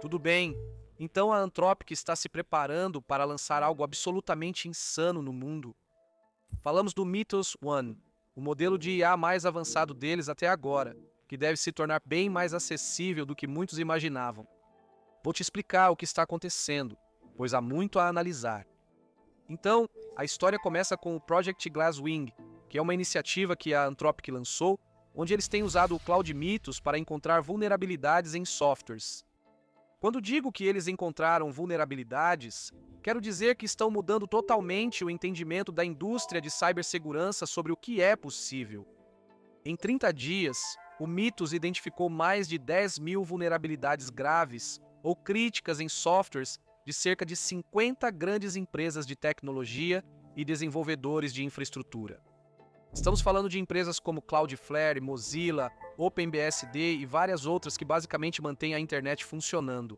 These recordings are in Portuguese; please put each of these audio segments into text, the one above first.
Tudo bem. Então a Anthropic está se preparando para lançar algo absolutamente insano no mundo. Falamos do Mythos One, o modelo de IA mais avançado deles até agora, que deve se tornar bem mais acessível do que muitos imaginavam. Vou te explicar o que está acontecendo, pois há muito a analisar. Então, a história começa com o Project Glasswing, que é uma iniciativa que a Anthropic lançou, onde eles têm usado o Cloud Mythos para encontrar vulnerabilidades em softwares. Quando digo que eles encontraram vulnerabilidades, quero dizer que estão mudando totalmente o entendimento da indústria de cibersegurança sobre o que é possível. Em 30 dias, o Mythos identificou mais de 10.000 vulnerabilidades graves ou críticas em softwares de cerca de 50 grandes empresas de tecnologia e desenvolvedores de infraestrutura. Estamos falando de empresas como Cloudflare, Mozilla, OpenBSD e várias outras que basicamente mantêm a internet funcionando.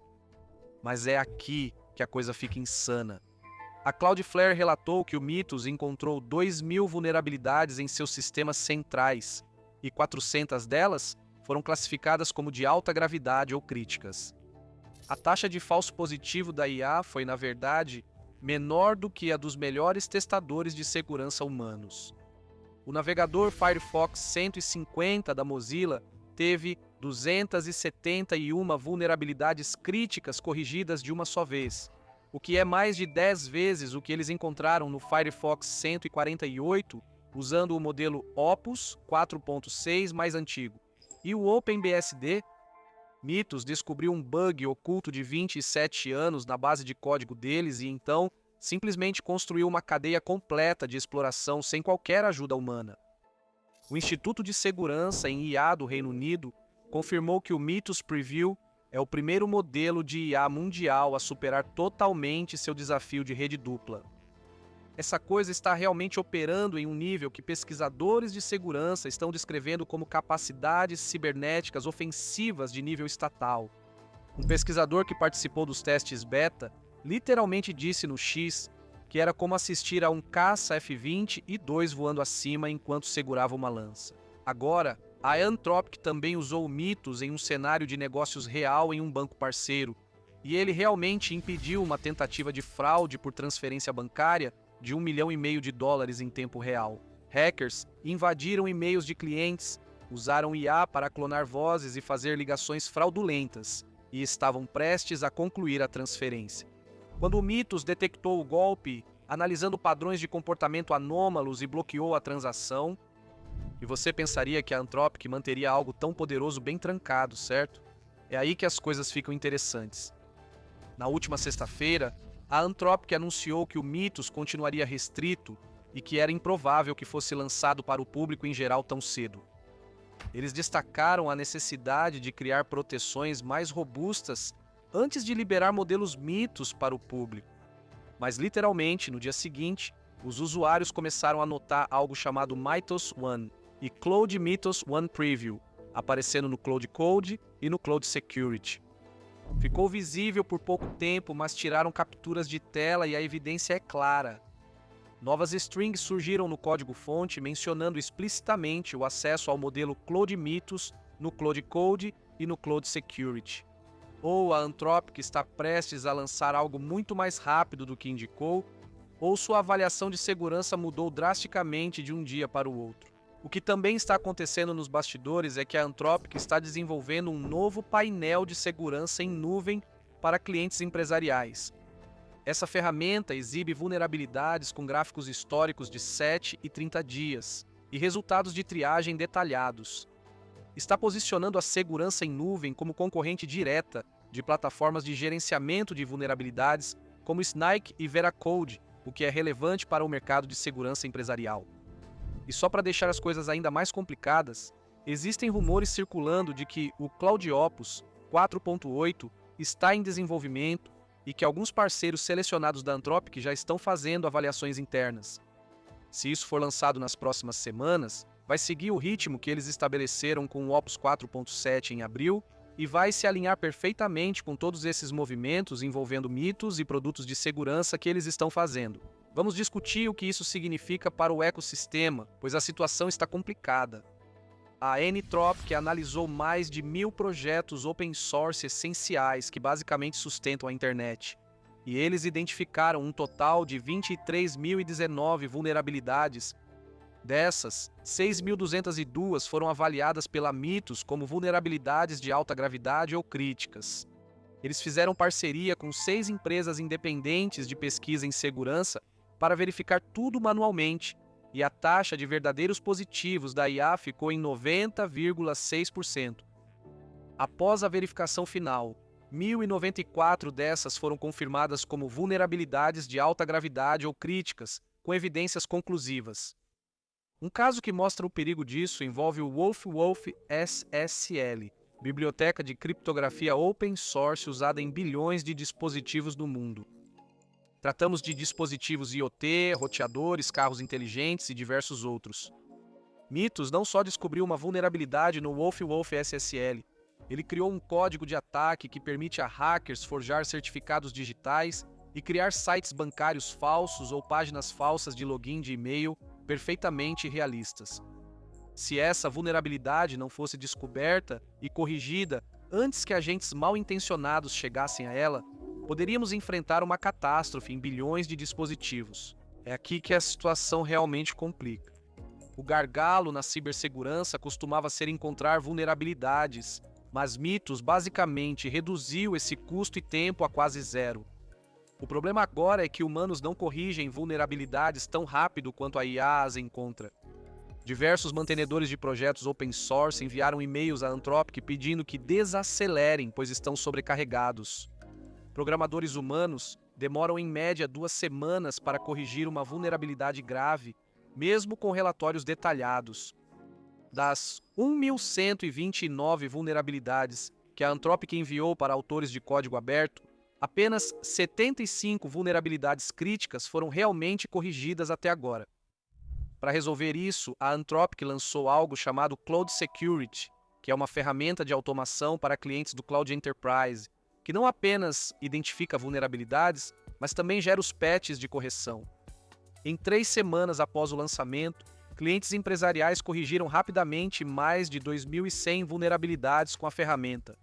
Mas é aqui que a coisa fica insana. A Cloudflare relatou que o Mythos encontrou 2.000 vulnerabilidades em seus sistemas centrais, e 400 delas foram classificadas como de alta gravidade ou críticas. A taxa de falso positivo da IA foi, na verdade, menor do que a dos melhores testadores de segurança humanos. O navegador Firefox 150 da Mozilla teve 271 vulnerabilidades críticas corrigidas de uma só vez, o que é mais de 10 vezes o que eles encontraram no Firefox 148 usando o modelo Opus 4.6 mais antigo. E o OpenBSD, Mythos descobriu um bug oculto de 27 anos na base de código deles e então simplesmente construiu uma cadeia completa de exploração sem qualquer ajuda humana. O Instituto de Segurança em IA do Reino Unido confirmou que o Mythos Preview é o primeiro modelo de IA mundial a superar totalmente seu desafio de rede dupla. Essa coisa está realmente operando em um nível que pesquisadores de segurança estão descrevendo como capacidades cibernéticas ofensivas de nível estatal. Um pesquisador que participou dos testes beta literalmente disse no X que era como assistir a um caça F-20 e dois voando acima enquanto segurava uma lança. Agora, a Anthropic também usou o Mythos em um cenário de negócios real em um banco parceiro, e ele realmente impediu uma tentativa de fraude por transferência bancária de $1,5 milhão em tempo real. Hackers invadiram e-mails de clientes, usaram IA para clonar vozes e fazer ligações fraudulentas, e estavam prestes a concluir a transferência. Quando o Mythos detectou o golpe, analisando padrões de comportamento anômalos e bloqueou a transação, e você pensaria que a Anthropic manteria algo tão poderoso bem trancado, certo? É aí que as coisas ficam interessantes. Na última sexta-feira, a Anthropic anunciou que o Mythos continuaria restrito e que era improvável que fosse lançado para o público em geral tão cedo. Eles destacaram a necessidade de criar proteções mais robustas antes de liberar modelos Mythos para o público. Mas literalmente, no dia seguinte, os usuários começaram a notar algo chamado Mythos One e Cloud Mythos One Preview, aparecendo no Cloud Code e no Cloud Security. Ficou visível por pouco tempo, mas tiraram capturas de tela e a evidência é clara. Novas strings surgiram no código-fonte mencionando explicitamente o acesso ao modelo Cloud Mythos no Cloud Code e no Cloud Security. Ou a Anthropic está prestes a lançar algo muito mais rápido do que indicou, ou sua avaliação de segurança mudou drasticamente de um dia para o outro. O que também está acontecendo nos bastidores é que a Anthropic está desenvolvendo um novo painel de segurança em nuvem para clientes empresariais. Essa ferramenta exibe vulnerabilidades com gráficos históricos de 7 e 30 dias e resultados de triagem detalhados. Está posicionando a segurança em nuvem como concorrente direta de plataformas de gerenciamento de vulnerabilidades como Snyk e Veracode, o que é relevante para o mercado de segurança empresarial. E só para deixar as coisas ainda mais complicadas, existem rumores circulando de que o Cloud Opus 4.8 está em desenvolvimento e que alguns parceiros selecionados da Anthropic já estão fazendo avaliações internas. Se isso for lançado nas próximas semanas, vai seguir o ritmo que eles estabeleceram com o Opus 4.7 em abril e vai se alinhar perfeitamente com todos esses movimentos envolvendo mitos e produtos de segurança que eles estão fazendo. Vamos discutir o que isso significa para o ecossistema, pois a situação está complicada. a Anthropic analisou mais de 1.000 projetos open source essenciais que basicamente sustentam a internet. E eles identificaram um total de 23.019 vulnerabilidades. Dessas, 6.202 foram avaliadas pela Mythos como vulnerabilidades de alta gravidade ou críticas. Eles fizeram parceria com 6 empresas independentes de pesquisa em segurança para verificar tudo manualmente, e a taxa de verdadeiros positivos da IA ficou em 90,6%. Após a verificação final, 1.094 dessas foram confirmadas como vulnerabilidades de alta gravidade ou críticas, com evidências conclusivas. Um caso que mostra o perigo disso envolve o Wolf SSL, biblioteca de criptografia open source usada em bilhões de dispositivos no mundo. Tratamos de dispositivos IoT, roteadores, carros inteligentes e diversos outros. Mythos não só descobriu uma vulnerabilidade no Wolf SSL, ele criou um código de ataque que permite a hackers forjar certificados digitais e criar sites bancários falsos ou páginas falsas de login de e-mail perfeitamente realistas. Se essa vulnerabilidade não fosse descoberta e corrigida antes que agentes mal intencionados chegassem a ela, poderíamos enfrentar uma catástrofe em bilhões de dispositivos. É aqui que a situação realmente complica. O gargalo na cibersegurança costumava ser encontrar vulnerabilidades, mas Mythos basicamente reduziu esse custo e tempo a quase zero. O problema agora é que humanos não corrigem vulnerabilidades tão rápido quanto a IA as encontra. Diversos mantenedores de projetos open source enviaram e-mails à Anthropic pedindo que desacelerem, pois estão sobrecarregados. Programadores humanos demoram em média 2 semanas para corrigir uma vulnerabilidade grave, mesmo com relatórios detalhados. Das 1.129 vulnerabilidades que a Anthropic enviou para autores de código aberto, apenas 75 vulnerabilidades críticas foram realmente corrigidas até agora. Para resolver isso, a Anthropic lançou algo chamado Cloud Security, que é uma ferramenta de automação para clientes do Cloud Enterprise, que não apenas identifica vulnerabilidades, mas também gera os patches de correção. Em 3 semanas após o lançamento, clientes empresariais corrigiram rapidamente mais de 2.100 vulnerabilidades com a ferramenta.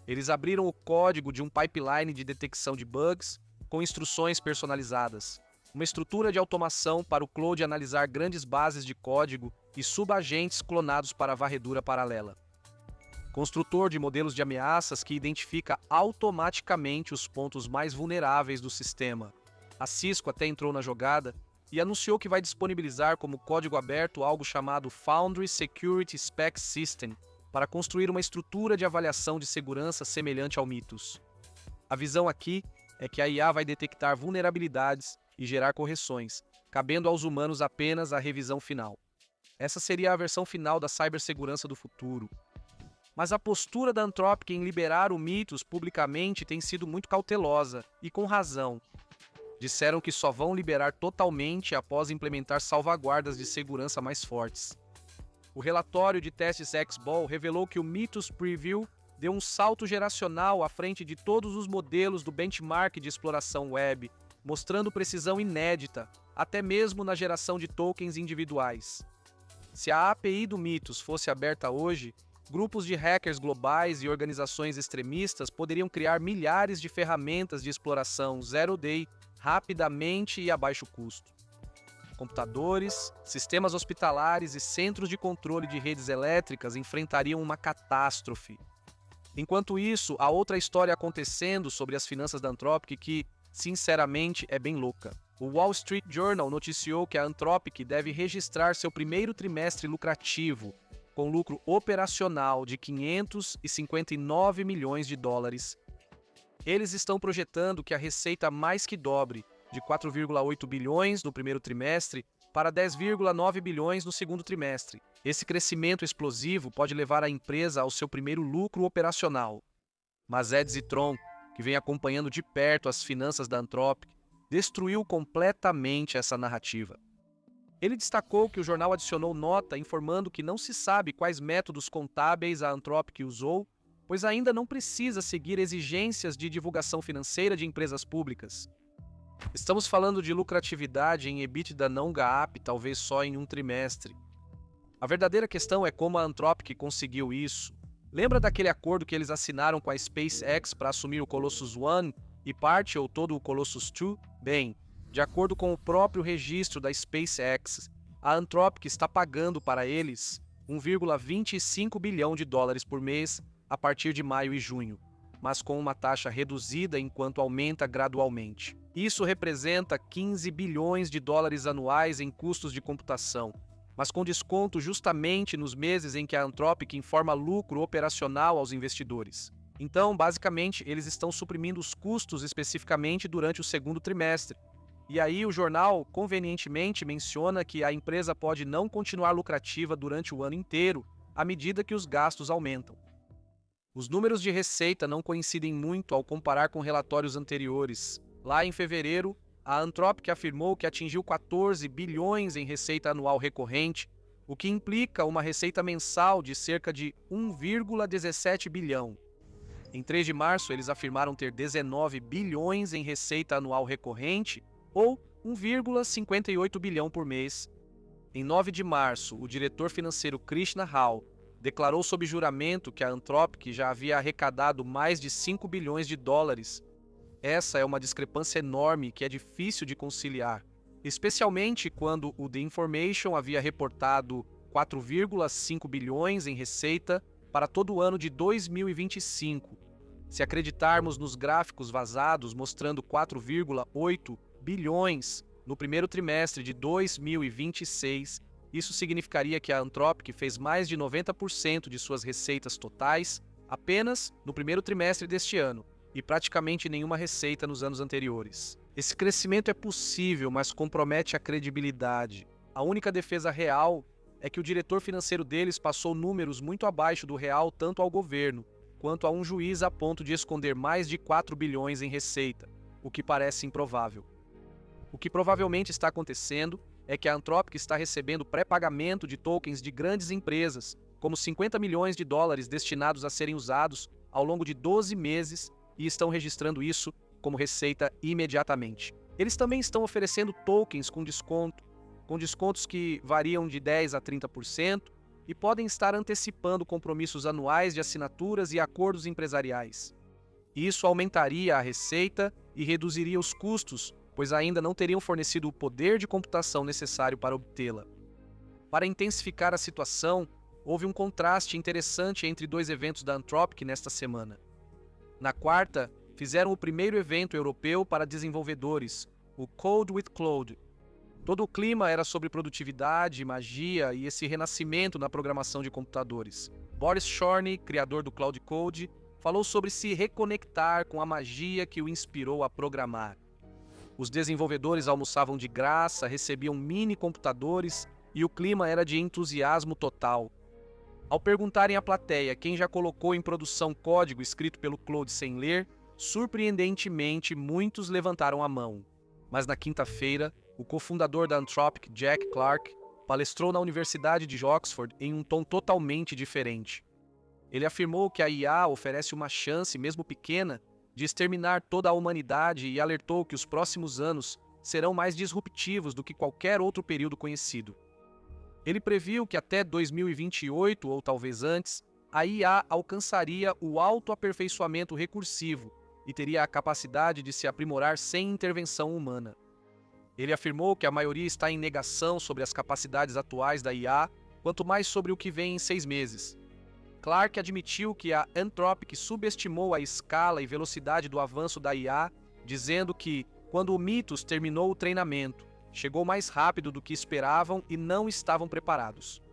Eles abriram o código de um pipeline de detecção de bugs com instruções personalizadas, uma estrutura de automação para o Cloud analisar grandes bases de código e subagentes clonados para varredura paralela. Construtor de modelos de ameaças que identifica automaticamente os pontos mais vulneráveis do sistema. A Cisco até entrou na jogada e anunciou que vai disponibilizar como código aberto algo chamado Foundry Security Spec System para construir uma estrutura de avaliação de segurança semelhante ao Mythos. A visão aqui é que a IA vai detectar vulnerabilidades e gerar correções, cabendo aos humanos apenas a revisão final. Essa seria a versão final da cibersegurança do futuro. Mas a postura da Anthropic em liberar o Mythos publicamente tem sido muito cautelosa, e com razão. Disseram que só vão liberar totalmente após implementar salvaguardas de segurança mais fortes. O relatório de testes X-Ball revelou que o Mythos Preview deu um salto geracional à frente de todos os modelos do benchmark de exploração web, mostrando precisão inédita, até mesmo na geração de tokens individuais. Se a API do Mythos fosse aberta hoje, grupos de hackers globais e organizações extremistas poderiam criar milhares de ferramentas de exploração zero-day rapidamente e a baixo custo. Computadores, sistemas hospitalares e centros de controle de redes elétricas enfrentariam uma catástrofe. Enquanto isso, há outra história acontecendo sobre as finanças da Anthropic que, sinceramente, é bem louca. O Wall Street Journal noticiou que a Anthropic deve registrar seu primeiro trimestre lucrativo, com lucro operacional de 559 milhões de dólares. Eles estão projetando que a receita mais que dobre, de 4,8 bilhões no primeiro trimestre para 10,9 bilhões no segundo trimestre. Esse crescimento explosivo pode levar a empresa ao seu primeiro lucro operacional. Mas Ed Zitron, que vem acompanhando de perto as finanças da Anthropic, destruiu completamente essa narrativa. Ele destacou que o jornal adicionou nota informando que não se sabe quais métodos contábeis a Anthropic usou, pois ainda não precisa seguir exigências de divulgação financeira de empresas públicas. Estamos falando de lucratividade em EBITDA não GAAP, talvez só em um trimestre. A verdadeira questão é como a Anthropic conseguiu isso. Lembra daquele acordo que eles assinaram com a SpaceX para assumir o Colossus One e parte ou todo o Colossus 2? Bem, de acordo com o próprio registro da SpaceX, a Anthropic está pagando para eles 1,25 bilhão de dólares por mês a partir de maio e junho, mas com uma taxa reduzida enquanto aumenta gradualmente. Isso representa 15 bilhões de dólares anuais em custos de computação, mas com desconto justamente nos meses em que a Anthropic informa lucro operacional aos investidores. Então, basicamente, eles estão suprimindo os custos especificamente durante o segundo trimestre. E aí o jornal convenientemente menciona que a empresa pode não continuar lucrativa durante o ano inteiro, à medida que os gastos aumentam. Os números de receita não coincidem muito ao comparar com relatórios anteriores. Lá em fevereiro, a Anthropic afirmou que atingiu 14 bilhões em receita anual recorrente, o que implica uma receita mensal de cerca de 1,17 bilhão. Em 3 de março, eles afirmaram ter 19 bilhões em receita anual recorrente, ou 1,58 bilhão por mês. Em 9 de março, o diretor financeiro Krishna Rao declarou sob juramento que a Anthropic já havia arrecadado mais de 5 bilhões de dólares. Essa é uma discrepância enorme que é difícil de conciliar, especialmente quando o The Information havia reportado 4,5 bilhões em receita para todo o ano de 2025. Se acreditarmos nos gráficos vazados mostrando 4,8 bilhões no primeiro trimestre de 2026, isso significaria que a Anthropic fez mais de 90% de suas receitas totais apenas no primeiro trimestre deste ano, e praticamente nenhuma receita nos anos anteriores. Esse crescimento é possível, mas compromete a credibilidade. A única defesa real é que o diretor financeiro deles passou números muito abaixo do real tanto ao governo, quanto a um juiz a ponto de esconder mais de 4 bilhões em receita, o que parece improvável. O que provavelmente está acontecendo é que a Anthropic está recebendo pré-pagamento de tokens de grandes empresas, como 50 milhões de dólares destinados a serem usados ao longo de 12 meses e estão registrando isso como receita imediatamente. Eles também estão oferecendo tokens com descontos que variam de 10% a 30%, e podem estar antecipando compromissos anuais de assinaturas e acordos empresariais. Isso aumentaria a receita e reduziria os custos, pois ainda não teriam fornecido o poder de computação necessário para obtê-la. Para intensificar a situação, houve um contraste interessante entre 2 eventos da Anthropic nesta semana. Na quarta, fizeram o primeiro evento europeu para desenvolvedores, o Code with Claude. Todo o clima era sobre produtividade, magia e esse renascimento na programação de computadores. Boris Shorny, criador do Claude Code, falou sobre se reconectar com a magia que o inspirou a programar. Os desenvolvedores almoçavam de graça, recebiam mini computadores e o clima era de entusiasmo total. Ao perguntarem à plateia quem já colocou em produção código escrito pelo Claude sem ler, surpreendentemente muitos levantaram a mão. Mas na quinta-feira, o cofundador da Anthropic, Jack Clark, palestrou na Universidade de Oxford em um tom totalmente diferente. Ele afirmou que a IA oferece uma chance, mesmo pequena, de exterminar toda a humanidade e alertou que os próximos anos serão mais disruptivos do que qualquer outro período conhecido. Ele previu que até 2028, ou talvez antes, a IA alcançaria o autoaperfeiçoamento recursivo e teria a capacidade de se aprimorar sem intervenção humana. Ele afirmou que a maioria está em negação sobre as capacidades atuais da IA, quanto mais sobre o que vem em 6 meses. Clark admitiu que a Anthropic subestimou a escala e velocidade do avanço da IA, dizendo que, quando o Mythos terminou o treinamento, chegou mais rápido do que esperavam e não estavam preparados.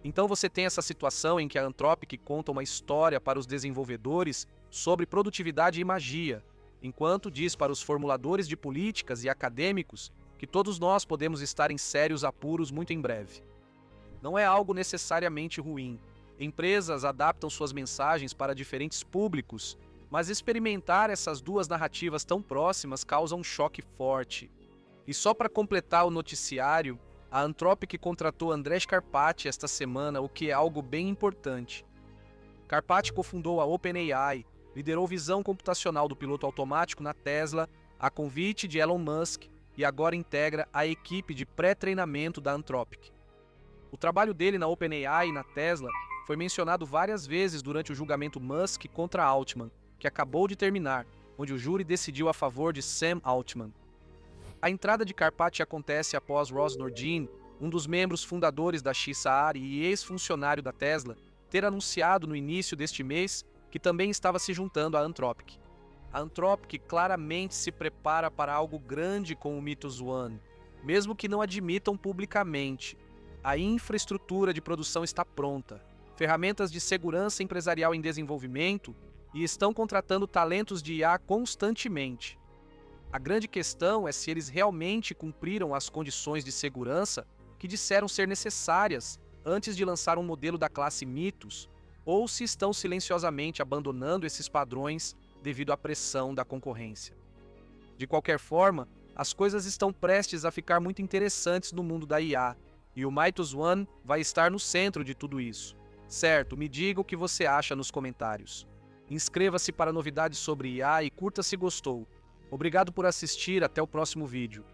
Então você tem essa situação em que a Anthropic conta uma história para os desenvolvedores sobre produtividade e magia, enquanto diz para os formuladores de políticas e acadêmicos que todos nós podemos estar em sérios apuros muito em breve. Não é algo necessariamente ruim. Empresas adaptam suas mensagens para diferentes públicos, mas experimentar essas duas narrativas tão próximas causa um choque forte. E só para completar o noticiário, a Anthropic contratou Andrej Karpathy esta semana, o que é algo bem importante. Karpathy cofundou a OpenAI, liderou visão computacional do piloto automático na Tesla, a convite de Elon Musk, e agora integra a equipe de pré-treinamento da Anthropic. O trabalho dele na OpenAI e na Tesla foi mencionado várias vezes durante o julgamento Musk contra Altman, que acabou de terminar, onde o júri decidiu a favor de Sam Altman. A entrada de Karpathy acontece após Ross Nordin, um dos membros fundadores da Xaar e ex-funcionário da Tesla, ter anunciado no início deste mês que também estava se juntando à Anthropic. A Anthropic claramente se prepara para algo grande com o Mythos One, mesmo que não admitam publicamente. A infraestrutura de produção está pronta, ferramentas de segurança empresarial em desenvolvimento e estão contratando talentos de IA constantemente. A grande questão é se eles realmente cumpriram as condições de segurança que disseram ser necessárias antes de lançar um modelo da classe Mythos, ou se estão silenciosamente abandonando esses padrões devido à pressão da concorrência. De qualquer forma, as coisas estão prestes a ficar muito interessantes no mundo da IA, e o Mythos One vai estar no centro de tudo isso. Certo, me diga o que você acha nos comentários. Inscreva-se para novidades sobre IA e curta se gostou. Obrigado por assistir, até o próximo vídeo.